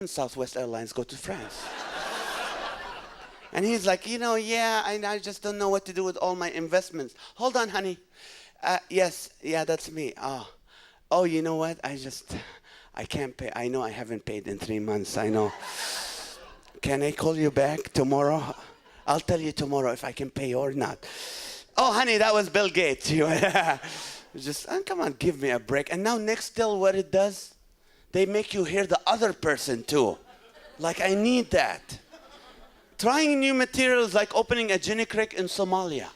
Southwest Airlines go to France. And he's like, yeah, I just don't know what to do with all my investments. Hold on, honey. Yes, yeah, that's me. Oh, you know what? I can't pay. I know I haven't paid in 3 months. I know. Can I call you back tomorrow? I'll tell you tomorrow if I can pay or not. Oh, honey, that was Bill Gates. Just, come on, give me a break. And now Nextel, what it does, they make you hear the other person too. Like, I need that. Trying new materials like opening a Ginny Creek in Somalia.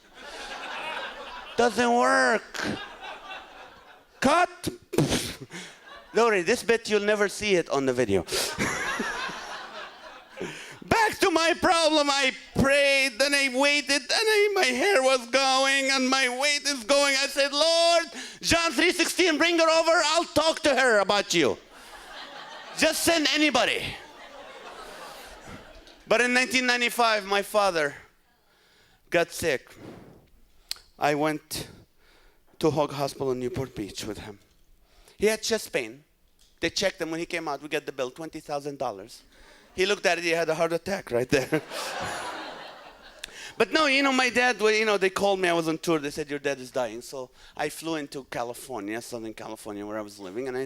Doesn't work. Cut. Don't worry, this bit you'll never see it on the video. Back to my problem. I prayed, then I waited, and my hair was going, and my weight is going. I said, Lord, John 3:16, bring her over. I'll talk to her about you. Just send anybody. But in 1995, my father got sick. I went to Hog Hospital in Newport Beach with him. He had chest pain. They checked him. When he came out, we got the bill, $20,000. He looked at it, he had a heart attack right there. But no, my dad, they called me, I was on tour, they said, your dad is dying. So I flew into California, Southern California, where I was living, and I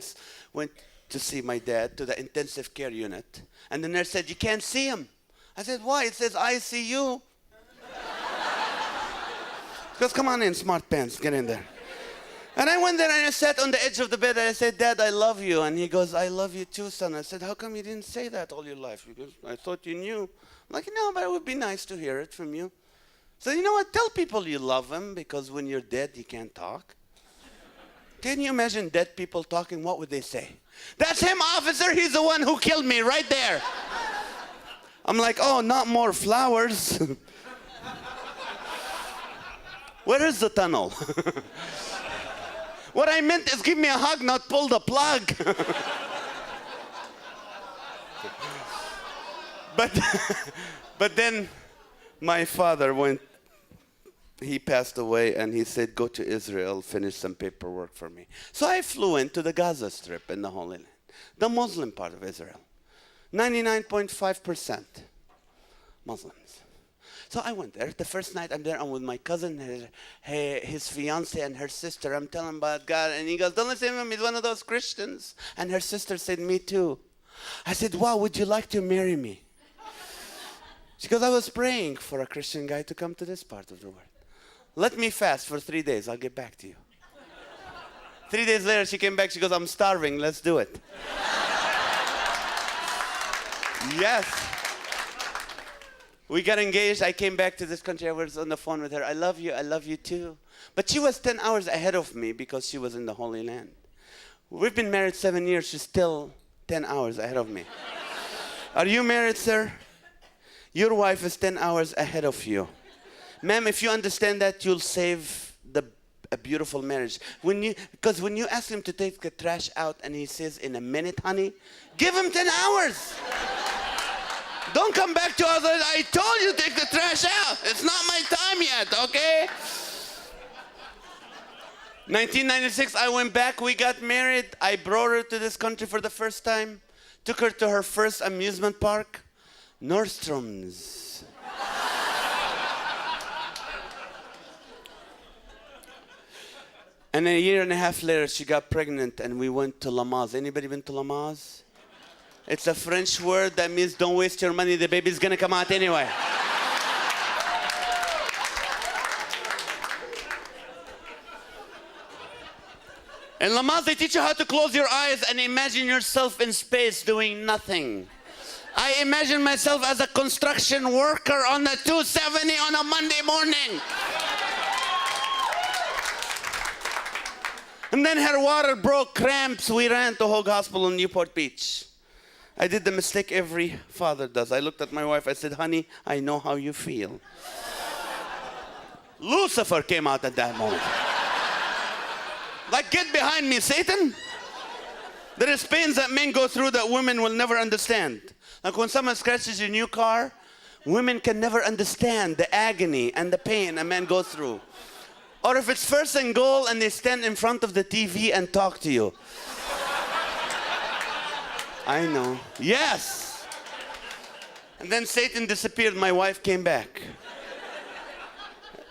went to see my dad to the intensive care unit. And the nurse said, you can't see him. I said, why? It says ICU. He goes, come on in, smart pants, get in there. And I went there and I sat on the edge of the bed and I said, Dad, I love you. And he goes, I love you too, son. I said, how come you didn't say that all your life? Because I thought you knew. I'm like, no, but it would be nice to hear it from you. So you know what? Tell people you love them, because when you're dead, you can't talk. Can you imagine dead people talking? What would they say? That's him, officer. He's the one who killed me right there. I'm like, oh, not more flowers. Where is the tunnel? What I meant is give me a hug, not pull the plug. But then my father he passed away, and he said, go to Israel, finish some paperwork for me. So I flew into the Gaza Strip in the Holy Land, the Muslim part of Israel. 99.5% Muslims. So I went there. The first night I'm there, I'm with my cousin, his fiance, and her sister. I'm telling about God, and he goes, don't listen to him, he's one of those Christians. And her sister said, me too. I said, wow, would you like to marry me? She goes, I was praying for a Christian guy to come to this part of the world. Let me fast for 3 days, I'll get back to you. 3 days later, she came back, she goes, I'm starving, let's do it. Yes. We got engaged. I came back to this country. I was on the phone with her. I love you too. But she was 10 hours ahead of me because she was in the Holy Land. We've been married 7 years. She's still 10 hours ahead of me. Are you married, sir? Your wife is 10 hours ahead of you. Ma'am, if you understand that, you'll save a beautiful marriage. Because when you ask him to take the trash out and he says, in a minute, honey, give him 10 hours. Don't come back to us. I told you take the trash out. It's not my time yet, okay? 1996, I went back. We got married. I brought her to this country for the first time. Took her to her first amusement park, Nordstrom's. And a year and a half later, she got pregnant, and we went to Lamaze. Anybody been to Lamaze? It's a French word that means don't waste your money. The baby's gonna come out anyway. In Lamaze, they teach you how to close your eyes and imagine yourself in space doing nothing. I imagine myself as a construction worker on the 270 on a Monday morning. And then her water broke, cramps. We ran to Hog Hospital in Newport Beach. I did the mistake every father does. I looked at my wife, I said, honey, I know how you feel. Lucifer came out at that moment. Like, get behind me, Satan. There is pains that men go through that women will never understand. Like when someone scratches your new car, women can never understand the agony and the pain a man goes through. Or if it's first and goal and they stand in front of the TV and talk to you. I know. Yes. And then Satan disappeared. My wife came back.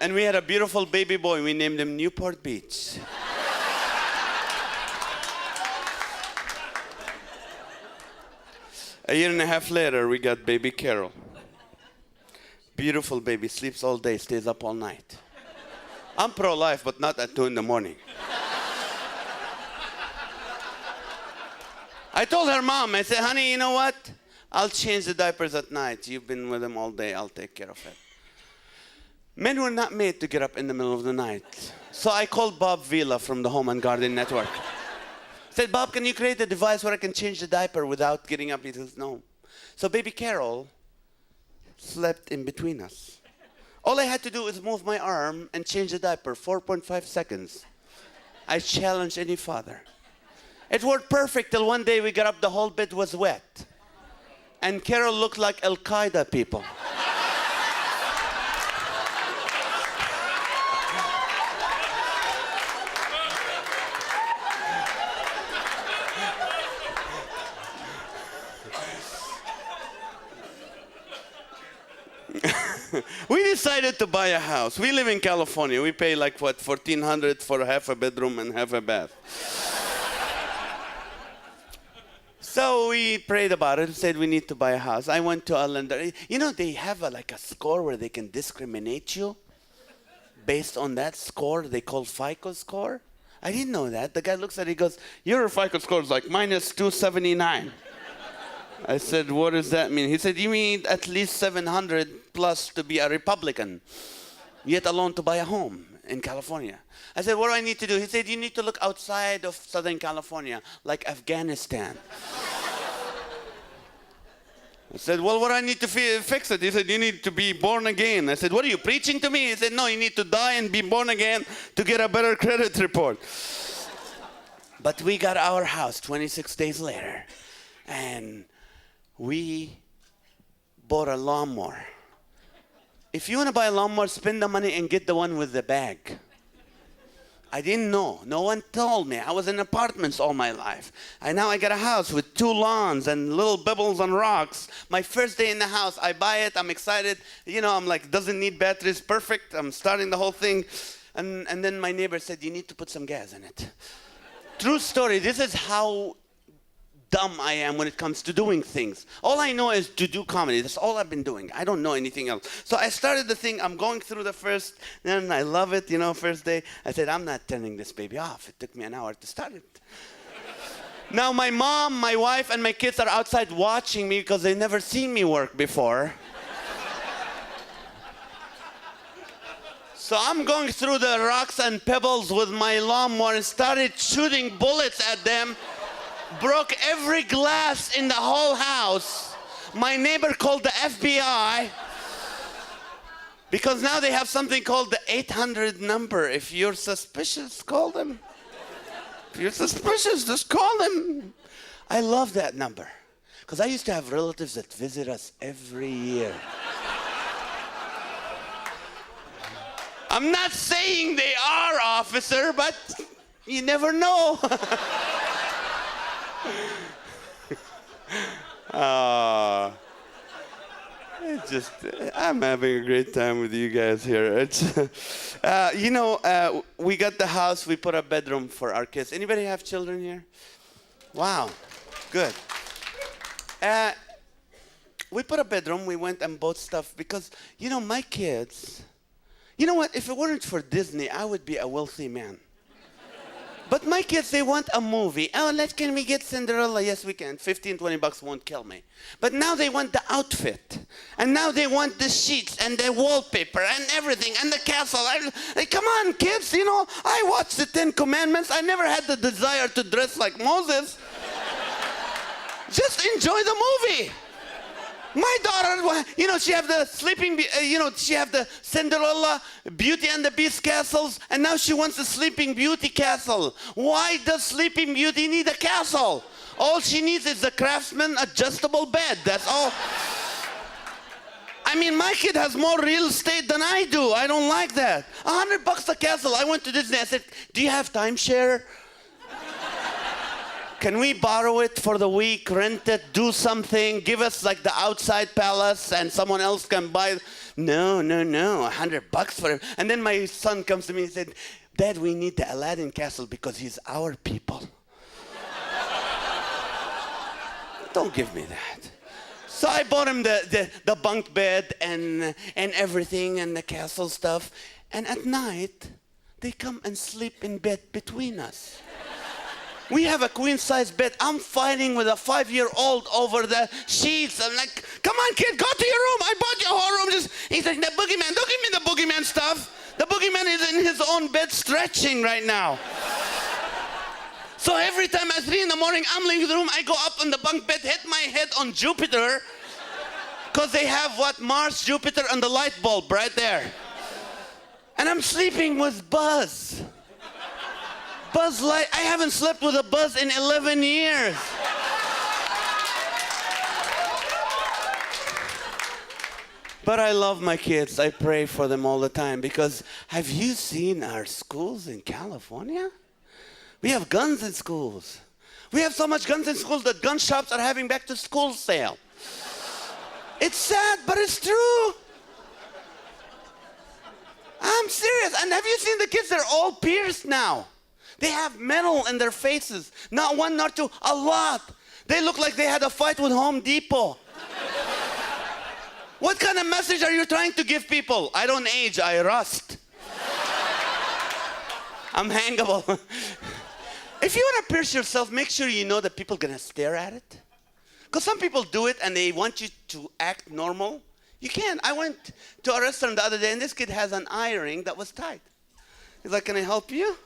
And we had a beautiful baby boy. We named him Newport Beach. A year and a half later, we got baby Carol. Beautiful baby, sleeps all day, stays up all night. I'm pro-life, but not at 2 in the morning. I told her mom, I said, honey, you know what? I'll change the diapers at night. You've been with him all day. I'll take care of it. Men were not made to get up in the middle of the night. So I called Bob Vila from the Home and Garden Network. I said, Bob, can you create a device where I can change the diaper without getting up? He says, no. So baby Carol slept in between us. All I had to do was move my arm and change the diaper, 4.5 seconds. I challenge any father. It worked perfect till one day we got up, the whole bed was wet. And Carol looked like Al-Qaeda people. We decided to buy a house. We live in California. We pay like, what, $1,400 for half a bedroom and half a bath. So we prayed about it and said we need to buy a house. I went to a lender. You know, they have like a score where they can discriminate you based on that score they call FICO score. I didn't know that. The guy looks at it, he goes, your FICO score is like minus 279. I said, what does that mean? He said, you mean at least 700 plus to be a Republican, yet alone to buy a home in California. I said, what do I need to do? He said, you need to look outside of Southern California, like Afghanistan. I said, well, what do I need to fix it? He said, you need to be born again. I said, what are you preaching to me? He said, no, you need to die and be born again to get a better credit report. But we got our house 26 days later, and we bought a lawnmower. If you want to buy a lawnmower, spend the money and get the one with the bag. I didn't know. No one told me. I was in apartments all my life. And now I got a house with 2 lawns and little pebbles and rocks. My first day in the house, I buy it. I'm excited. You know, I'm like, doesn't need batteries. Perfect. I'm starting the whole thing. And then my neighbor said, you need to put some gas in it. True story. This is how dumb I am when it comes to doing things. All I know is to do comedy. That's all I've been doing. I don't know anything else. So I started the thing. I'm going through the first, and I love it, you know, first day. I said, I'm not turning this baby off. It took me an hour to start it. Now my mom, my wife, and my kids are outside watching me because they've never seen me work before. So I'm going through the rocks and pebbles with my lawnmower and started shooting bullets at them. Broke every glass in the whole house. My neighbor called the FBI because now they have something called the 800 number. If you're suspicious, call them. If you're suspicious, just call them. I love that number because I used to have relatives that visit us every year. I'm not saying they are, officer, but you never know. I'm having a great time with you guys here. You know, we got the house, we put a bedroom for our kids. Anybody have children here? Wow, good. We put a bedroom, we went and bought stuff because, you know, my kids, you know what, if it weren't for Disney, I would be a wealthy man. But my kids, they want a movie. Oh, can we get Cinderella? Yes, we can. 15, 20 bucks won't kill me. But now they want the outfit. And now they want the sheets and the wallpaper and everything and the castle. Hey, come on, kids. You know, I watched the 10 Commandments. I never had the desire to dress like Moses. Just enjoy the movie. My daughter, you know, she have the she have the Cinderella, Beauty and the Beast castles, and now she wants the Sleeping Beauty castle. Why does Sleeping Beauty need a castle? All she needs is the Craftsman adjustable bed. That's all. I mean, my kid has more real estate than I do. I don't like that. $100 a castle. I went to Disney. I said, do you have timeshare? Can we borrow it for the week, rent it, do something, give us like the outside palace and someone else can buy? No, $100 for it. And then my son comes to me and said, Dad, we need the Aladdin castle because he's our people. Don't give me that. So I bought him the bunk bed and everything and the castle stuff. And at night, they come and sleep in bed between us. We have a queen-size bed. I'm fighting with a 5-year-old over the sheets. I'm like, come on, kid, go to your room. I bought you a whole room. He's like, the boogeyman. Don't give me the boogeyman stuff. The boogeyman is in his own bed stretching right now. So every time at 3 in the morning, I'm leaving the room, I go up on the bunk bed, hit my head on Jupiter, because they have Mars, Jupiter, and the light bulb right there. And I'm sleeping with Buzz. Buzz Light. I haven't slept with a Buzz in 11 years. But I love my kids. I pray for them all the time because have you seen our schools in California? We have guns in schools. We have so much guns in schools that gun shops are having back to school sale. It's sad, but it's true. I'm serious. And have you seen the kids? They're all pierced now. They have metal in their faces. Not one, not two, a lot. They look like they had a fight with Home Depot. What kind of message are you trying to give people? I don't age, I rust. I'm hangable. If you want to pierce yourself, make sure you know that people are going to stare at it. Because some people do it and they want you to act normal. You can't. I went to a restaurant the other day and this kid has an eye ring that was tight. He's like, can I help you?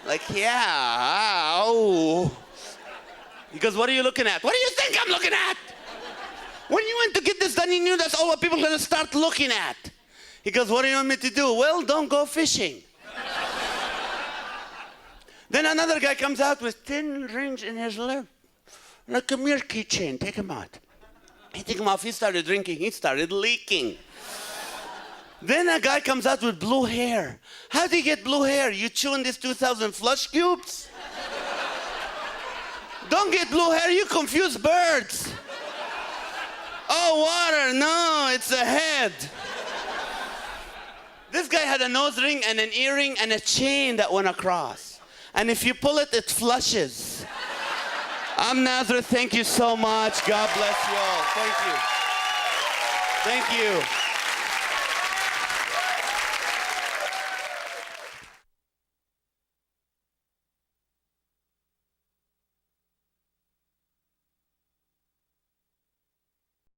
Like, yeah, oh. He goes, what are you looking at? What do you think I'm looking at? When you went to get this done, you knew that's all what people are going to start looking at. He goes, what do you want me to do? Well, don't go fishing. Then another guy comes out with 10 rings in his lip. Like a mere keychain. Take him out. He took him off. He started drinking. He started leaking. Then a guy comes out with blue hair. How do you get blue hair? You chewing these 2,000 flush cubes? Don't get blue hair. You confuse birds. Oh, water. No, it's a head. This guy had a nose ring and an earring and a chain that went across. And if you pull it, it flushes. I'm Nazareth. Thank you so much. God bless you all. Thank you. Thank you.